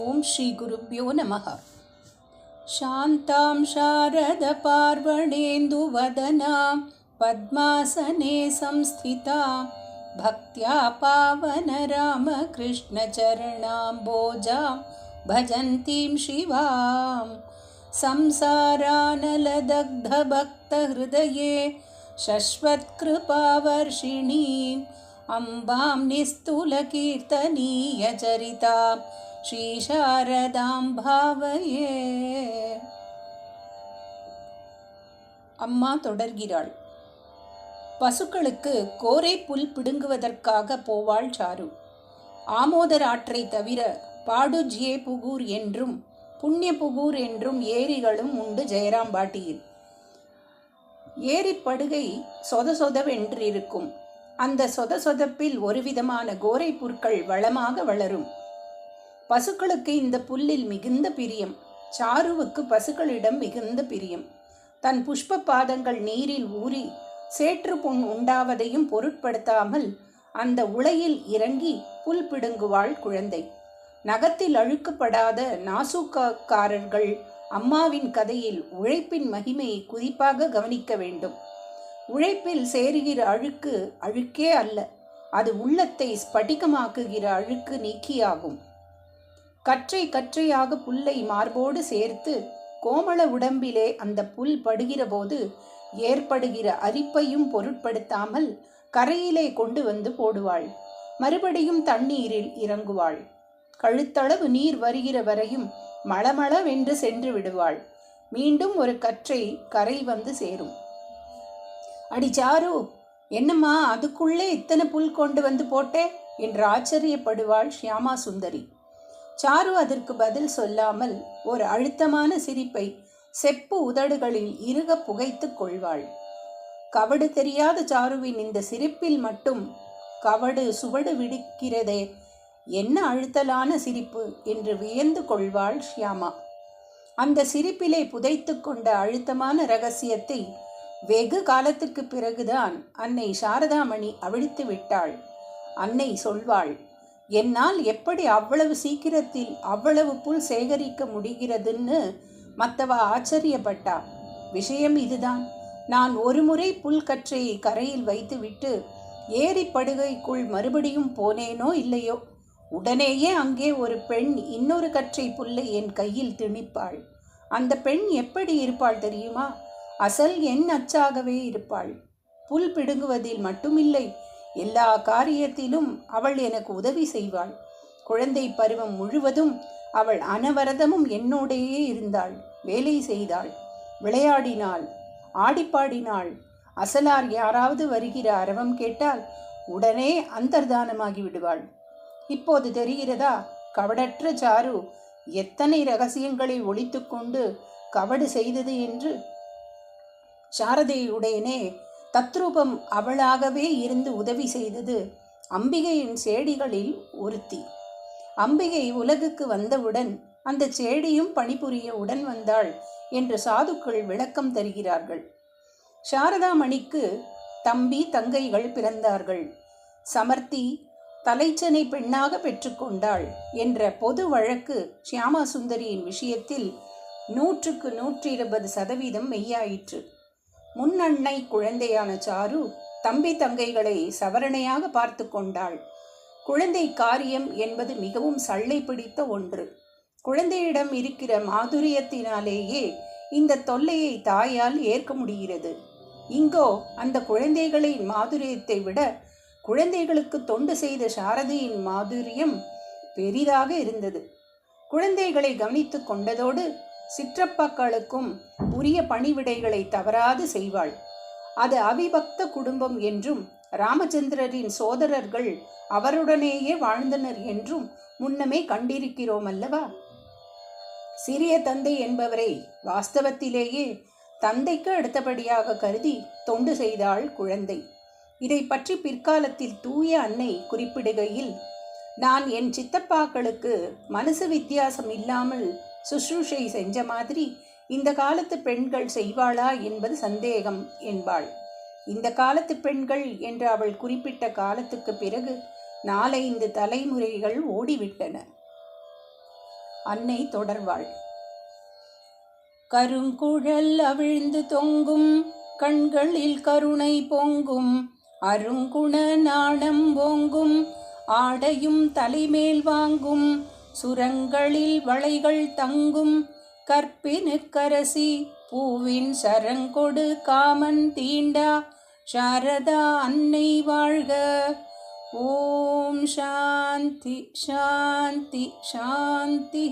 ஓம் ஸ்ரீ குருப்யோ நமः. சாந்தாம் சாரத பார்வணேந்து வதனாம் பத்மாசனே சம்ஸ்திதா பக்த்யா பாவன ராம கிருஷ்ண சரணாம்போஜாம் பஜந்தீம் சிவாம் சம்சாரானலதக்த பக்த ஹிருதயே சஸ்வத்கிருபாவர்ஷிணீம் அம்பாம் நிஸ்துலகீர்த்தனீய சரிதாம் ஸ்ரீ சாரதாம் பாவயே. அம்மா தொடர்கிறாள். பசுக்களுக்கு கோரை புல் பிடுங்குவதற்காக போவாள் சாரு. ஆமோதர் ஆற்றை தவிர பாடுஜ்யே புகூர் என்றும் புண்ணிய புகூர் என்றும் ஏரிகளும் உண்டு ஜெயராம்பாட்டியில். ஏரிப்படுகை சொதசொதவென்றிருக்கும். அந்த சொதசொதப்பில் ஒருவிதமான கோரை புற்கள் வளமாக வளரும். பசுக்களுக்கு இந்த புல்லில் மிகுந்த பிரியம். சாருவுக்கு பசுக்களிடம் மிகுந்த பிரியம். தன் புஷ்ப பாதங்கள் நீரில் ஊறி சேற்று புண் உண்டாவதையும் பொருட்படுத்தாமல் அந்த உளையில் இறங்கி புல் பிடுங்குவாள் குழந்தை. நகத்தில் அழுக்கப்படாத நாசூக்காரர்கள் அம்மாவின் கதையில் உழைப்பின் மகிமையை குறிப்பாக கவனிக்க வேண்டும். உழைப்பில் சேருகிற அழுக்கு அழுக்கே அல்ல, அது உள்ளத்தை ஸ்படிகமாக்குகிற அழுக்கு நீக்கியாகும். கற்றை கற்றையாக புல்லை மார்போடு சேர்த்து கோமள உடம்பிலே அந்த புல் படுகிற போது ஏற்படுகிற அரிப்பையும் பொருட்படுத்தாமல் கரையிலே கொண்டு வந்து போடுவாள். மறுபடியும் தண்ணீரில் இறங்குவாள். கழுத்தளவு நீர் வருகிற வரையும் மளமளவென்று சென்று விடுவாள். மீண்டும் ஒரு கற்றை கரை வந்து சேரும். அடி சாரு, என்னம்மா அதுக்குள்ளே இத்தனை புல் கொண்டு வந்து போட்டே என்று ஆச்சரியப்படுவாள் ஷியாமா சுந்தரி. சாரு அதற்கு பதில் சொல்லாமல் ஒரு அழுத்தமான சிரிப்பை செப்பு உதடுகளில் இறுக புகைத்து கொள்வாள். கவடு தெரியாத சாருவின் இந்த சிரிப்பில் மட்டும் கவடு சுவடு விடுக்கிறதே, என்ன அழுத்தலான சிரிப்பு என்று வியந்து கொள்வாள் ஷியாமா. அந்த சிரிப்பிலே புதைத்து கொண்ட அழுத்தமான இரகசியத்தை வெகு காலத்துக்கு பிறகுதான் அன்னை சாரதாமணி அவிழ்த்து விட்டாள். அன்னை சொல்வாள், என்னால் எப்படி அவ்வளவு சீக்கிரத்தில் அவ்வளவு புல் சேகரிக்க முடிகிறதுன்னு மற்றவ ஆச்சரியப்பட்டா. விஷயம் இதுதான். நான் ஒரு முறை புல் கற்றையை கரையில் வைத்துவிட்டு ஏரி படுகைக்குள் மறுபடியும் போனேனோ இல்லையோ, உடனேயே அங்கே ஒரு பெண் இன்னொரு கற்றை புல்லை என் கையில் திணிப்பாள். அந்த பெண் எப்படி இருப்பாள் தெரியுமா? அசல் என் அச்சாகவே இருப்பாள். புல் பிடுங்குவதில் மட்டுமில்லை, எல்லா காரியத்திலும் அவள் எனக்கு உதவி செய்வாள். குழந்தை பருவம் முழுவதும் அவள் அனவரதமும் என்னோடையே இருந்தாள். வேலை செய்தாள், விளையாடினாள், ஆடிப்பாடினாள். அசலார் யாராவது வருகிற அரவம் கேட்டால் உடனே அந்தர்தானமாகி விடுவாள். இப்போது தெரிகிறதா கவடற்ற சாரு எத்தனை ரகசியங்களை ஒளித்து கொண்டு கவடு செய்தது என்று? சாரதையுடையனே தத்ரூபம் அவளாகவே இருந்து உதவி செய்தது அம்பிகையின் சேடிகளில் ஒருத்தி. அம்பிகை உலகுக்கு வந்தவுடன் அந்த சேடியும் பணிபுரிய உடன் வந்தாள் என்று சாதுக்கள் விளக்கம் தருகிறார்கள். சாரதாமணிக்கு தம்பி தங்கைகள் பிறந்தார்கள். சமர்த்தி தலைச்சனை பெண்ணாக பெற்றுக்கொண்டாள் என்ற பொது வழக்கு ஷியாமா சுந்தரியின் விஷயத்தில் 100க்கு 120% மெய்யாயிற்று. முன்னண்ணை குழந்தையான சாரு தம்பி தங்கைகளை சவரணையாக பார்த்து கொண்டாள். குழந்தை காரியம் என்பது மிகவும் சள்ளை பிடித்த ஒன்று. குழந்தையிடம் இருக்கிற மாதுரியத்தினாலேயே இந்த தொல்லையை தாயால் ஏற்க முடிகிறது. இங்கோ அந்த குழந்தைகளின் மாதுரியத்தை விட குழந்தைகளுக்கு தொண்டு செய்த சாரதியின் மாதுரியம் பெரிதாக இருந்தது. குழந்தைகளை கவனித்து கொண்டதோடு சிற்றப்பாக்களுக்கும் உரிய பணிவிடைகளை தவறாது செய்வாள். அது அவிபக்த குடும்பம் என்றும் ராமச்சந்திரரின் சோதரர்கள் அவருடனேயே வாழ்ந்தனர் என்றும் முன்னமே கண்டிருக்கிறோம் அல்லவா? சிறிய தந்தை என்பவரை வாஸ்தவத்திலேயே தந்தைக்கு அடுத்தபடியாக கருதி தொண்டு செய்தாள் குழந்தை. இதை பற்றி பிற்காலத்தில் தூய அன்னை குறிப்பிடுகையில், நான் என் சித்தப்பாக்களுக்கு மனசு வித்தியாசம் இல்லாமல் சுஷ்ரூஷை செஞ்ச மாதிரி இந்த காலத்து பெண்கள் செய்வாளா என்பது சந்தேகம் என்பாள். இந்த காலத்து பெண்கள் என்று அவள் குறிப்பிட்ட காலத்துக்கு பிறகு 4-5 தலைமுறைகள் ஓடிவிட்டன. அன்னை தொடர்வாள். கருங்குழல் அவிழ்ந்து தொங்கும், கண்களில் கருணை பொங்கும், அருங்குண நாணம் ஓங்கும், ஆடையும் தலைமேல் வாங்கும், சுரங்களில் வளைகள் தங்கும், கற்பினுக்கரசி பூவின் சரங்கொடு காமன் தீண்டா சாரதா அன்னை வாழ்க. ஓம் சாந்தி சாந்தி சாந்தி.